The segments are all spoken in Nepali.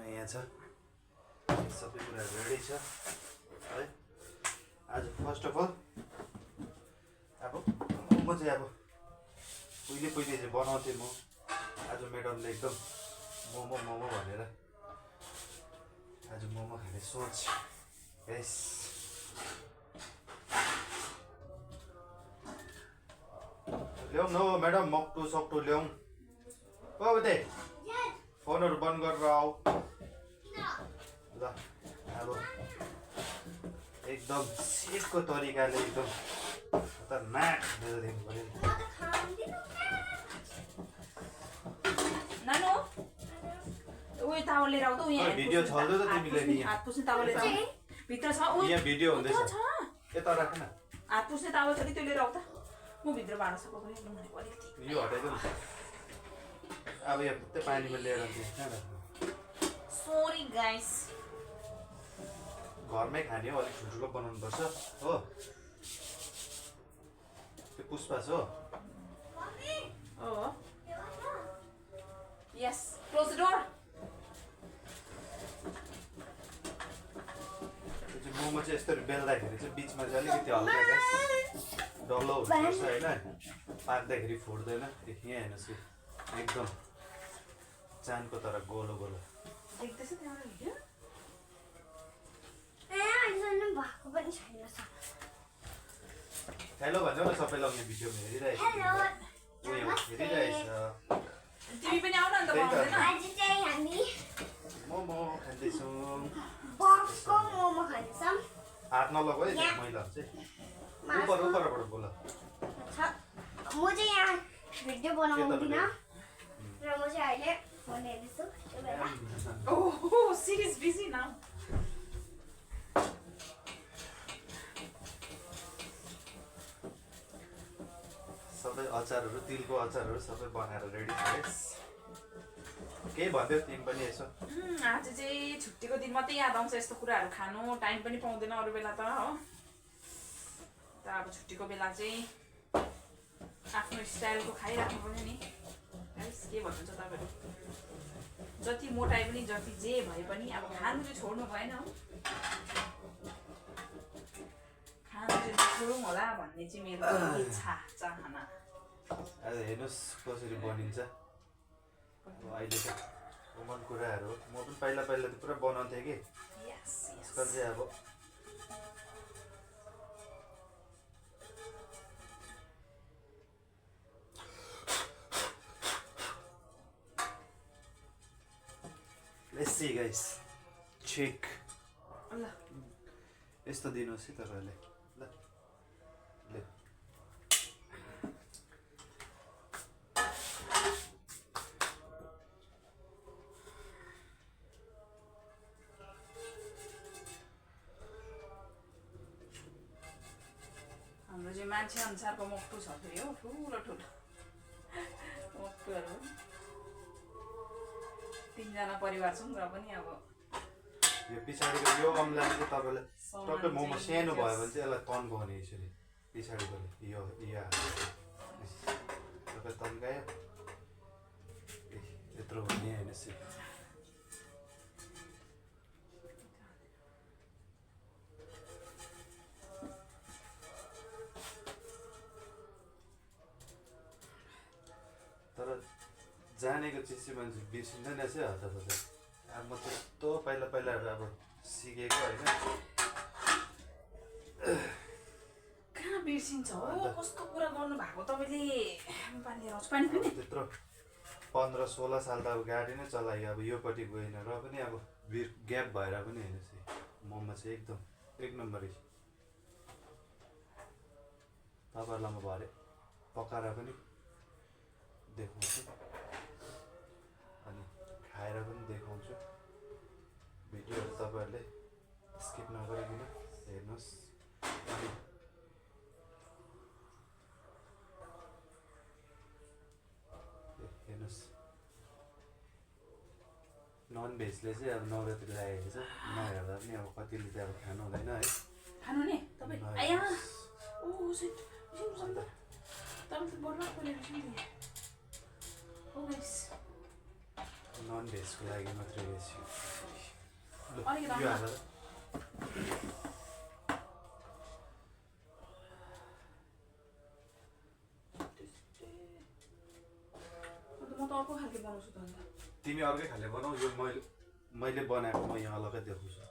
यहाँ छ सबै कुरा रेडी छ है। आज फर्स्ट अफ अल अब मोमो चाहिँ अब पहिले चाहिँ बनाउँथेँ म। आज म्याडमले एकदम मोमो मोमो भनेर आज मोमो खाने सोच। यस ल्याउँ न हो म्याडम, मक्टु सक्टु ल्याउँ। ओ उतै फोनहरू बन्द गरेर आऊ ल। अब एकदम सेफको तरिकाले एकदम खतरनाक खाएर दिनु पर्यो। नानु उयो तावा लिएर आऊ त। यहाँ भिडियो छल्दै त तिमीले नि हात पुस्ने तावा लिएर आऊ। भित्र छ उयो यहाँ भिडियो हुँदैछ। यता राख न। हात पुस्ने तावा छ कि त्यो लिएर आऊ त। म भित्र भाँडा सफा गरेँ भनेको अलिकति। यो हटाइदिनु न। अब यहाँ पुत्तै पानीमा लिएर जान्छ। Sorry guys. घरमै खाने हो, अलिक ठुल्ठुलो बनाउनु पर्छ हो। त्यो पुष्पास हो। हो यस क्लोज द डोर। त्यो चाहिँ मोमो चाहिँ यस्तो बेल्दाखेरि चाहिँ बिचमा चाहिँ अलिकति हल्का ग्यास डल्लो हुनुपर्छ होइन, पाक्दाखेरि फुट्दैन। यहाँ हेर्नुहोस् कि एकदम चानको तर गोलो गोलो देख्दैछ त्यहाँबाट भिडियो। भएको पनि छैन। हेलो भन्यो न सबैलाई। यहाँ भिडियोमा हेरिरहेछ, हेरिरहेछ। तिमी पनि आउ न अन्त बनाउँदैन। आज चाहिँ हामी मोमो खाँदैछौँ। बक्सको मोमो खान्छौँ। हात नलगाऊ है, मैला हुन्छ है। उपरबाट बोल। म चाहिँ यहाँ भिडियो बनाउँदिनँ र म चाहिँ अहिले फोन हेर्दैछु। ओह सी इज बिजी नाउ। सबै अचारहरू, तिलको अचारहरू सबै बनाएर रेडी छ। केही भन्थ्यौ तिमी पनि यसो? आज चाहिँ छुट्टीको दिन मात्रै याद आउँछ यस्तो कुराहरू खानु। टाइम पनि पाउँदैन अरू बेला त हो। त अब छुट्टीको बेला चाहिँ आफ्नो स्टाइलको खाइराख्नु पर्यो नि। गाइस के भन्नुहुन्छ तपाईँहरू? जति मोटाइ पनि जति जे भए पनि अब खानु चाहिँ छोड्नु भएन हो। खानु चाहिँ छोडौँ होला भन्ने चाहिँ मेरो इच्छा चाहना। आज हेर्नुहोस् कसरी बनिन्छ। अब अहिले त कमन कुराहरू हो। म पनि पहिला त पुरा बनाउँथेँ कि। आजकल चाहिँ अब Let's see guys. Check. ल यस्तो दिनुहोस् है तपाईँहरूले। ल ल हाम्रो चाहिँ मान्छे अनुसारको मक्टु छ फेरि हो। ठुलो ठुलो मक्टुहरू। 3 जना परिवार छौँ र पनि अब यो पछाडिको यो अम्लाले चाहिँ तपाईँलाई टक्कै मोमो सानो भयो भने चाहिँ यसलाई तन्काउने यसरी पछाडिकोले यो तपाईँ तन्कायो यत्रो हुने होइन। तर जानेको चिज चाहिँ मान्छे बिर्सिँदैन रहेछ हतार। अब म त्यस्तो पहिला अब सिकेको होइन। कहाँ बिर्सिन्छ हो। कस्तो कुरा गर्नु भएको तपाईँले। पानी लिएर आउँछु। पानी पनि त्यत्रो 15-16 साल त अब गाडी नै चलायो। अब योपट्टि गएन र पनि अब ग्याप भएर पनि हेर्नुहोस् मोमो चाहिँ एकदम एक नम्बरै छ। तपाईँहरूलाई म भरे पकाएर पनि देखाउँछु अनि खाएर पनि देखाउँछु। भिडियोहरू तपाईँहरूले स्किप नगरिकन हेर्नुहोस्। अनि हेर्नुहोस् नन भेजले चाहिँ अब नौरात्री लागेको छ। नहेर्दा पनि अब कतिले चाहिँ अब खानु हुँदैन है। खानु नि तपाईँ। आया ओ सेट तपाईँ त बर्बाद गरेर नि। ओ गाइस नन भेजको लागि मात्रै रेसिपी लु अलिकति यो राख्नु। हालेर अन्त म त अर्को खालको बनाउँछु त अन्त तिमी अर्कै खाले बनाऊ यो मैले बनाएको म यहाँ अलग्गै देखाउँछु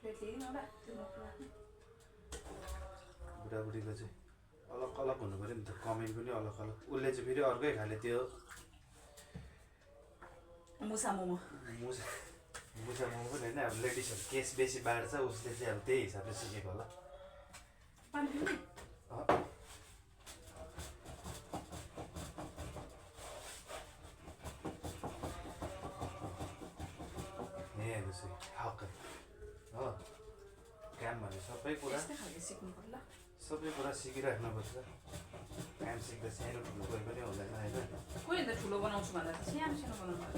प्लेट लिएन होला त्यो नत्र राख्नु। बुढाबुढीको चाहिँ अलग अलग हुनु पऱ्यो नि त कमेन्ट पनि अलग अलग उसले चाहिँ फेरि अर्कै खाले त्यो मुसा मोमो मुसा मुसा मोमो पनि होइन अब लेडिसहरू केस बेसी बाँड्छ उसले चाहिँ अब त्यही हिसाबले सिकेको होला पानी पिउने हेर्नुहोस् हक हो काम भने सबै कुरा यस्तै खालको सिक्नु पर्ला। सबै कुरा सिकिराख्नुपर्छ काम सिक्दा सानो ठुलो कोही पनि हुँदैन होइन कोही अन्त ठुलो बनाउँछु भन्दा त सानो सानो बनाउनु पर्छ।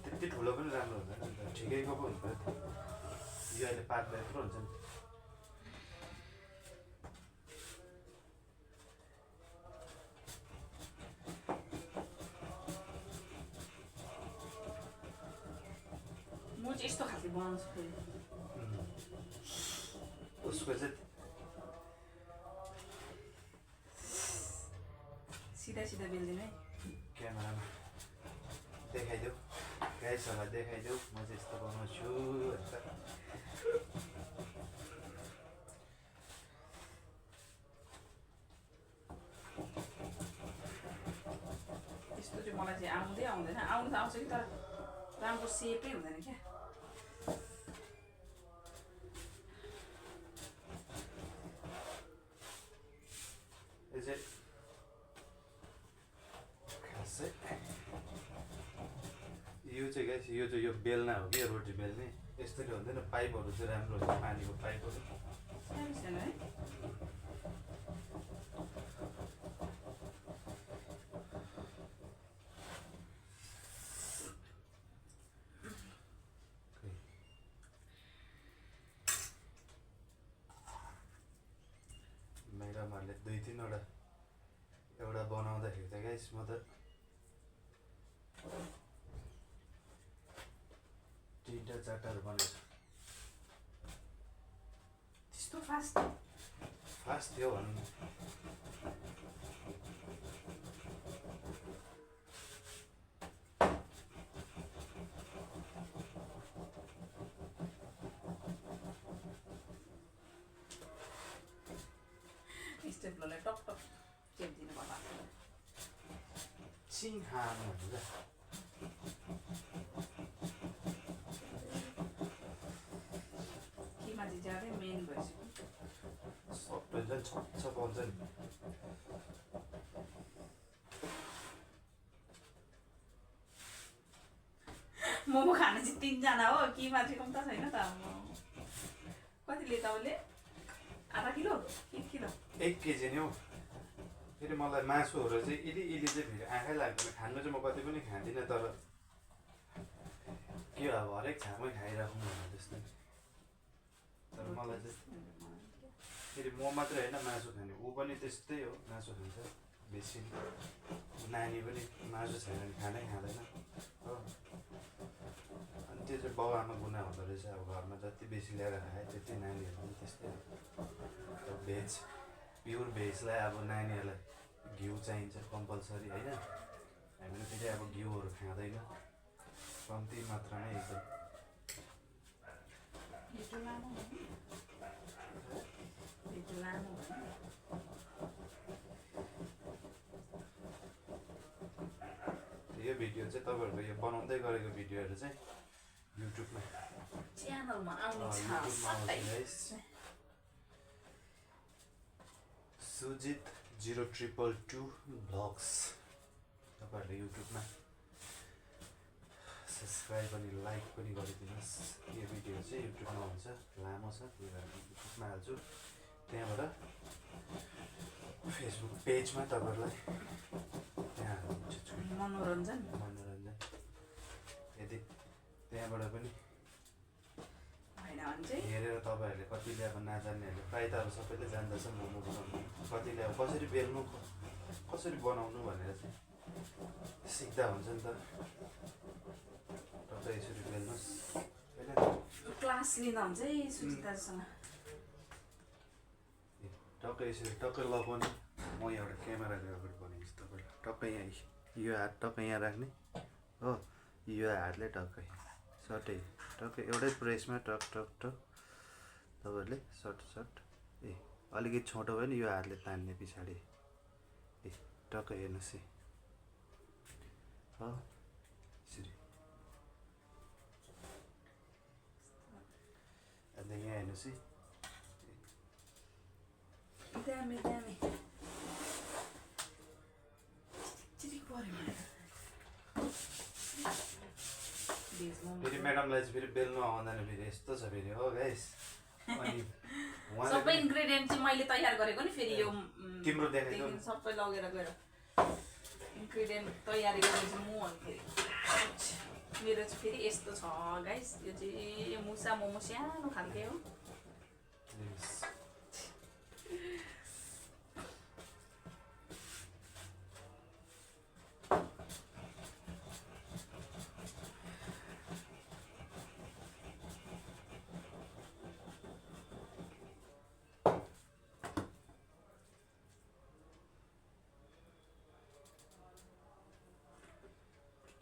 त्यति ठुलो पनि राम्रो हुँदैन नि त ठिकैको पो हुनु पऱ्यो यो अहिले पाक्दा यत्रो हुन्छ नि म चाहिँ यस्तो खालको बनाउँछु फेरि उसको चाहिँ सिधा सिधा बेल्दिनँ है। क्यामेरामा देखाइदेऊ गाइसहरूलाई देखाइदेऊ म चाहिँ यस्तो बनाउँछु भनेर यस्तो चाहिँ मलाई चाहिँ आउँदै आउँदैन आउनु त आउँछ कि तर राम्रो सेपै हुँदैन क्या। यो चाहिँ खासै यो चाहिँ गाइस यो चाहिँ यो बेलना हो कि रोटी बेल्ने यस्तरी हुँदैन पाइपहरू चाहिँ राम्रो हुन्छ पानीको पाइपहरू सानो सानो है। म्याडमहरूले 2-3वटा एउटा बनाउँदाखेरि त गाइस म त 3-4टाहरू बनाउँछु त्यस्तो फास्ट फास्ट थियो भनौँ न स्टेपलरलाई टक टक चेपिदिनु पर्ला। चिङ हाम भन्छ केमा चाहिँ ज्यादै मेन भइसक्यो। सबै झन् छप आउँछ नि मोमो खाने चाहिँ 3जना हो केमा चाहिँ कम त छैन त कति लिए तपाईँले आधा किलो 1 किलो 1 केजी नि हौ फेरि मलाई मासुहरू चाहिँ इलि चाहिँ फेरि आँखै लाग्दैन खानु चाहिँ म कति पनि खाँदिनँ तर के हो अब हरेक छामै खाइराखौँ भने जस्तो नि तर मलाई चाहिँ फेरि म मात्रै होइन मासु खाने ऊ पनि त्यस्तै हो मासु खान्छ बेसी नानी पनि मासु छैन भने खानै खाँदैन हो अनि त्यो चाहिँ बाउ आमा गुना हुँदो रहेछ अब घरमा जति बेसी ल्याएर खायो त्यति नानीहरू पनि त्यस्तै हो भेज प्योर भेजलाई अब नानीहरूलाई घिउ चाहिन्छ कम्पलसरी होइन हामीले फेरि अब घिउहरू खाँदैन कम्ती मात्रामै एकदम भिडियो लामो भिडियो लामो यो भिडियो चाहिँ तपाईँहरूको यो बनाउँदै गरेको भिडियोहरू चाहिँ युट्युबमा च्यानलमा आउने छ युट्युबमा आउँछ सबै। गाइस सुजित 0222 भ्लग्स तपाईँहरूले युट्युबमा सब्सक्राइब अनि लाइक पनि गरिदिनुहोस् यो भिडियो चाहिँ युट्युबमा हुन्छ लामो छ त्यही भएर युट्युबमा हाल्छु त्यहाँबाट फेसबुक पेजमा तपाईँहरूलाई त्यहाँ हाल्नुहुन्छ मनोरञ्जन मनोरञ्जन यदि त्यहाँबाट पनि होइन भने चाहिँ हेरेर तपाईँहरूले कतिले अब नजान्नेहरूले प्रायः त अब सबैले जान्दछ मोमो बनाउनु कतिले अब कसरी बेल्नु कसरी बनाउनु भनेर चाहिँ सिक्दा हुन्छ नि त टक्कै यसरी बेल्नुहोस् होइन क्लास लिँदा हुन्छ है सुजित दाजुसँग टक्कै यसरी टक्कै लगाउने म एउटा क्यामेराको अगाडि बनाइदिन्छु तपाईँलाई टक्कै यहाँ यो हात टक्कै यहाँ राख्ने हो यो हातले टक्कै सटै टक्कै एउटै प्रेसमा टक टक टक तपाईँहरूले सट सट ए अलिकति छोटो भयो नि यो हातले तान्ने पछाडि ए टक्कै हेर्नुहोस् है हो यसरी अन्त यहाँ हेर्नुहोस् है दामी दामी चिटिक पऱ्यो फेरि म्याडमलाई चाहिँ फेरि बेल्नु आउँदैन फेरि यस्तो छ फेरि हो गाइस अनि सबै इन्ग्रेडियन्ट चाहिँ मैले तयार गरेको नि फेरि यो तिम्रो देखेको सबै लगेर गएर इन्ग्रेडियन्ट तयारी गरेको चाहिँ म अनि फेरि मेरो चाहिँ फेरि यस्तो छ गाइस यो चाहिँ मुसा मोमो सानो खालके हो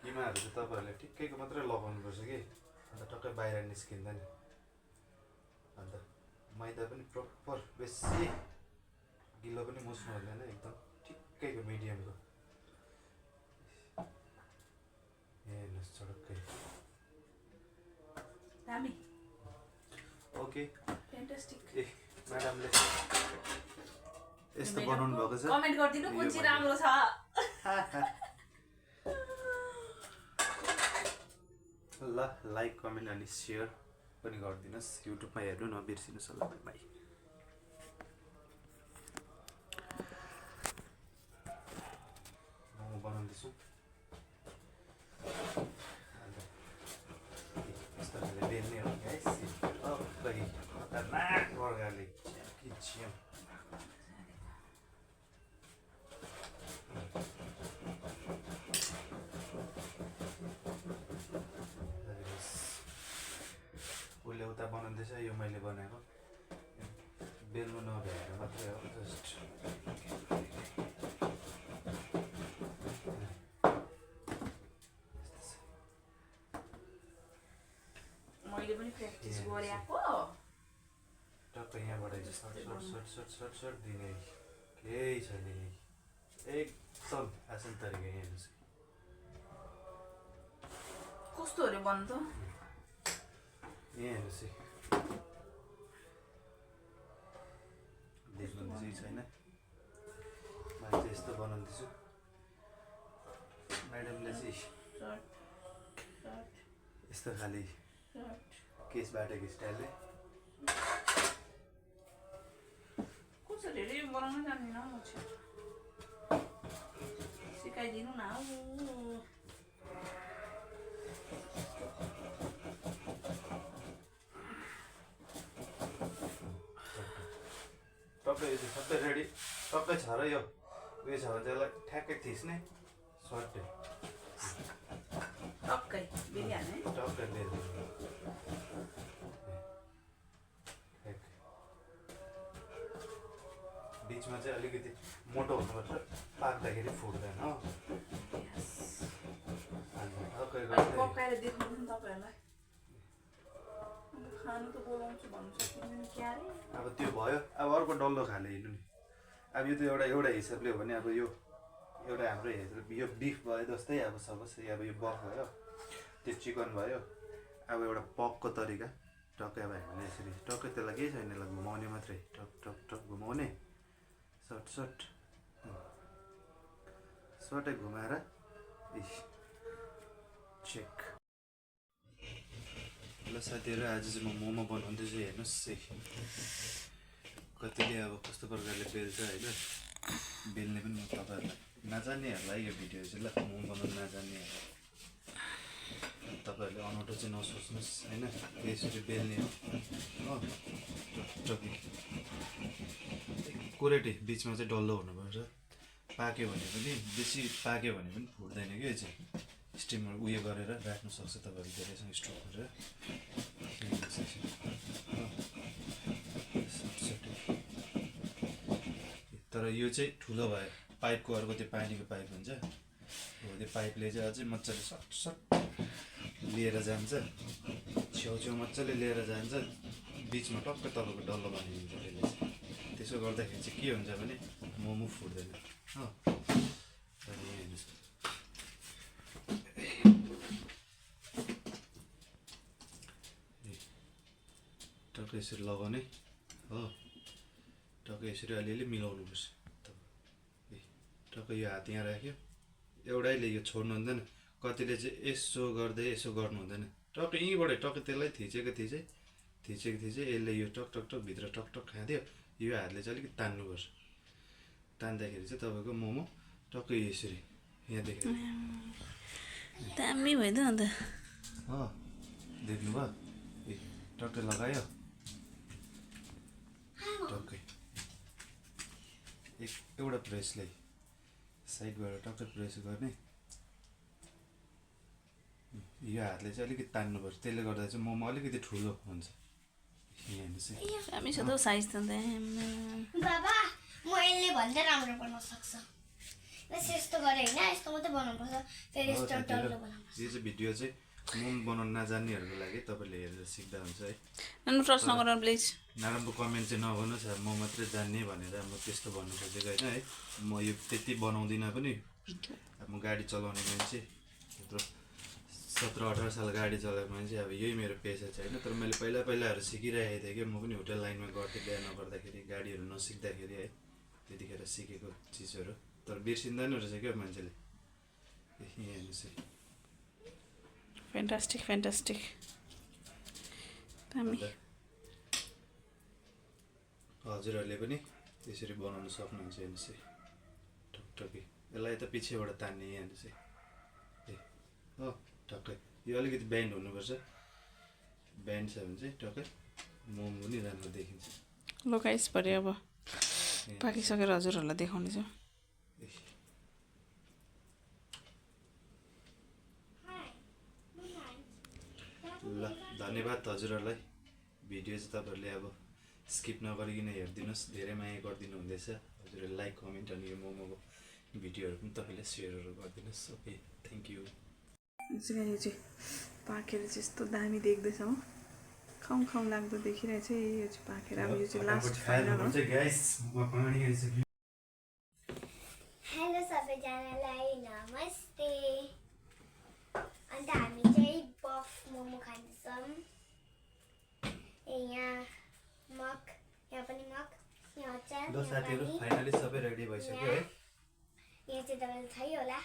किमाहरू चाहिँ तपाईँहरूले ठिक्कैको मात्रै लगाउनुपर्छ कि अन्त टक्कै बाहिर निस्किँदैन अन्त मैदा पनि प्रपर बेसी गिलो पनि मुस्नु हुँदैन एकदम ठिक्कैको मिडियमको हेर्नुहोस् चडक्कै दामी ओके फ्यान्टास्टिक ए म्याडमले यस्तो बनाउनु भएको छ कमेन्ट गरिदिनु कुन चाहिँ राम्रो छ ल लाइक कमेन्ट अनि सेयर पनि गरिदिनुहोस् युट्युबमा हेर्नु नबिर्सिनुहोस् होला भाइ मोमो बनाउँदैछु यस्तो खाले बेल्ने हो गाइस टक्कै खतरनाक प्रकारले खिच्यौँ उसले उता बनाउँदैछ यो मैले बनाएको बेल्नु नभ्याएर मात्रै हो जस्ट मैले पनि प्र्याक्टिस गरेको टक्कै यहाँबाट short short short short short short दिने केही छैन यही एकदम आसान तरिका यहाँ हेर्नुहोस् कस्तो अरे बन्नु त यहाँ हेर्नुहोस् है देख्नुहुँदैछ कि छैन मैले चाहिँ यस्तो बनाउँदैछु म्याडमले चाहिँ यस्तो खाले केस बाटेको स्टाइलले कसरी रे बनाउनु जान्दिनँ म चाहिँ सिकाइदिनु न हौ टक्कै यो चाहिँ सबै रेडी टक्कै छ र यो उयो छ भने त्यसलाई ठ्याक्कै थिच्ने सर्टै टक्कै बेलिहाल्ने टक्कै बेल्ने बिचमा चाहिँ अलिकति मोटो हुनुपर्छ पाक्दाखेरि फुट्दैन हो टक्कै पकाएर देखाउनु नि तपाईँहरूलाई खानु त बोलाउँछु भन्नु सकिँदैन क्या रे अब त्यो भयो अब अर्को डल्लो खाले हेर्नु नि अब यो त एउटा हिसाबले हो भने अब यो एउटा हाम्रो हिसाब यो बिफ भयो जस्तै अब सपोज अब यो बफ भयो त्यो चिकन भयो अब एउटा पकको तरिका टक्कै अब हामीले यसरी टक्कै त्यसलाई केही छैन यसलाई घुमाउने मात्रै टक टक टक घुमाउने सर्ट सर्ट सर्टै घुमाएर चेक ल साथीहरू आज चाहिँ म मोमो बनाउँदैछु हेर्नुहोस् है कतिले अब कस्तो प्रकारले बेल्छ होइन बेल्ने पनि म तपाईँहरूलाई नजान्नेहरूलाई यो भिडियो चाहिँ ल मोमो बनाउनु नजान्नेहरू तपाईँहरूले अनौठो चाहिँ नसोच्नुहोस् होइन यसरी बेल्ने हो टकी एकुरेटै बिचमा चाहिँ डल्लो हुनुपर्छ पाक्यो भने पनि बेसी पाक्यो भने पनि फुट्दैन क्या यो चाहिँ स्टिमर उयो गरेर राख्नु सक्छ तपाईँहरू धेरैसँग स्टोर गरेर तर यो चाहिँ ठुलो भयो पाइपको अर्को त्यो पानीको पाइप हुन्छ हो त्यो पाइपले चाहिँ अझै मजाले सट लिएर जान्छ छेउछेउ मजाले लिएर जान्छ बिचमा टक्क तपाईँको डल्लो बनाइदिन्छ त्यसले चाहिँ त्यसो गर्दाखेरि चाहिँ के हुन्छ भने मोमो फुट्दैन हो अनि हेर्नुहोस् टक्क यसरी लगाउने हो टक्क यसरी अलिअलि मिलाउनुपर्छ टक्क यो हात यहाँ राख्यो एउटैले यो छोड्नु हुँदैन कतिले चाहिँ यसो गर्दै यसो गर्नु हुँदैन टक्क यहीँबाट टक्क त्यसलाई थिचेको यसले यो टक टक टक भित्र टक टक खाँदियो यो हातले चाहिँ अलिकति तान्नुपर्छ तान्दाखेरि चाहिँ तपाईँको मोमो टक्क यसरी यहाँ देखेर दामी भयो त अन्त हो देख्नुभयो ए टक्कै लगायो टक्कै एउटा प्रेसले साइडबाट टक्कै प्रेस गर्ने यो हातले चाहिँ अलिकति तान्नुपर्छ त्यसले गर्दा चाहिँ मोमो अलिकति ठुलो हुन्छ हेर्नुहोस् है दामी छ त साइज त बाबा म यसले भन्दा राम्रो बनाउन सक्छ बस यस्तो गरे होइन यस्तो मात्रै बनाउनुपर्छ फेरि यस्तो डल्लो बनाउनुपर्छ यो चाहिँ भिडियो चाहिँ मोमो बनाउन नजान्नेहरूको लागि तपाईँले हेरेर सिक्दा हुन्छ है ट्रस्ट नगर प्लिज नराम्रो कमेन्ट चाहिँ नगर्नुहोस् अब म मात्रै जान्ने भनेर म त्यस्तो भन्नु खोजेको होइन है म यो त्यति बनाउँदिनँ पनि अब म गाडी चलाउने मान्छे यत्रो 17-18 साल गाडी चलाएको मान्छे अब यही मेरो पेसा चाहिँ होइन तर मैले पहिलाहरू सिकिरहेको थिएँ कि म पनि होटल लाइनमा गर्थेँ बिहा नगर्दाखेरि गाडीहरू नसिक्दाखेरि है त्यतिखेर सिकेको चिजहरू तर बिर्सिँदैन रहेछ क्या मान्छेले हेर्नुहोस् है फ्यान्टास्टिक दामी हजुरहरूले पनि त्यसरी बनाउनु सक्नुहुन्छ हेर्नुहोस् है टकटकी यसलाई त पछिबाट तान्ने हेर्नुहोस् है ए हो टक्कै यो अलिकति ब्यान्ड हुनुपर्छ ब्यान्ड छ भने चाहिँ टक्कै मोमो पनि राम्रो देखिन्छ लोकाइस भरे अब पाकिसकेर हजुरहरूलाई देखाउने छु ल धन्यवाद हजुरहरूलाई भिडियो चाहिँ तपाईँहरूले अब स्किप नगरिकन हेरिदिनुहोस् धेरै माया गरिदिनु हुँदैछ हजुरहरूले लाइक कमेन्ट अनि यो मोमोको भिडियोहरू पनि तपाईँले सेयरहरू गरिदिनुहोस् ओके थ्याङ्क यू यो चाहिँ पाकेर चाहिँ यस्तो दामी देख्दैछ हो खाउँ लाग्दो देखिरहेछ यो चाहिँ पाकेर अब यो चाहिँ लास्ट फाइनल हो हेलो सबैजनालाई नमस्ते अन्त हामी चाहिँ बफ मोमो खाँदैछौँ यहाँ मग यहाँ पनि मग यहाँ अचार ल साथीहरू फाइनली सबै रेडी भइसक्यो है यहाँ चाहिँ तपाईँलाई थाहै होला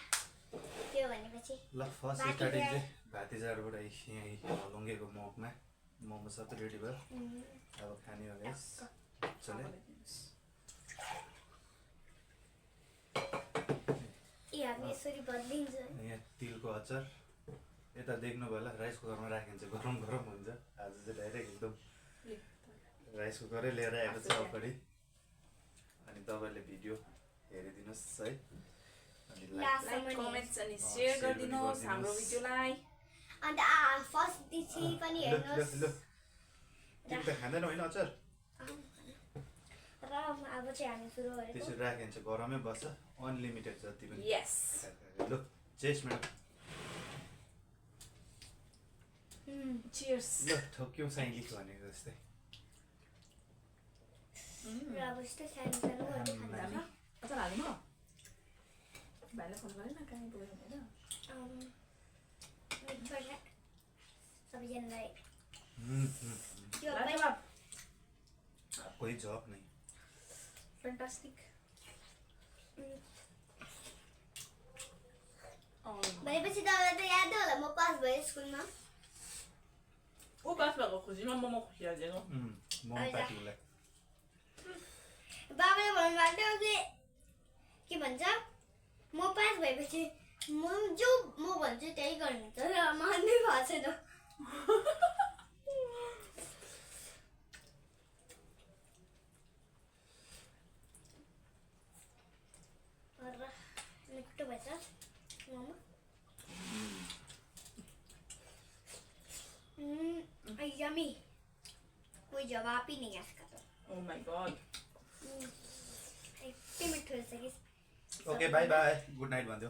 त्यो भनेपछि ल फर्स्ट स्टार्टिङ चाहिँ भातीजारबाट यहाँ हलुङ्गेको मगमा मोमो सबै रेडी भयो अब खाने हो गाइस चले हामी यसरी बदलिन्छ यहाँ तिलको अचार यता देख्नु भयो होला राइस कुकरमा राखिन्छ गरम हुन्छ आज चाहिँ डाइरेक्ट एकदम राइस कुकरै लिएर आएको छ अगाडि अनि तपाईँहरूले भिडियो हेरिदिनुहोस् है अनि लाइक कमेन्ट्स अनि शेयर गरिदिनुहोस् हाम्रो भिडियोलाई अन्त फर्स्ट डिसी पनि हेर्नुहोस् तिमी त खाँदैन होइन अचार र अब चाहिँ हामी सुरु गरेको त्यसरी राख्यो भने चाहिँ गरमै बस्छ अनलिमिटेड जति पनि यस ल चेस म्याडम चियर्स ल ठोक्यौँ साइलिस भनेको जस्तै र अब यस्तो सानो सानो गर्दै खान्छ अचार हाल्नु भाइलाई फोन गरेन कहीँ गयो होइन सबैजनालाई कोही जब नै फ्यान्टास्टिक भनेपछि तपाईँलाई त यादै होला म पास भएँ स्कुलमा ऊ पास भएको खुसीमा मोमो खुसी हालिदिएको मोमो पार्टीलाई बाबाले भन्नुभएको थियो के भन्छ म पास भएपछि म भन्छु त्यही गर्नुहुन्छ र मान्नै भएको छैन यमी कोई जवाब ही नहीं है इसका तो ओ माय गॉड इतने मिठो रहेछ कि okay by by good night भनिदियो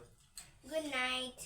गुड नाइट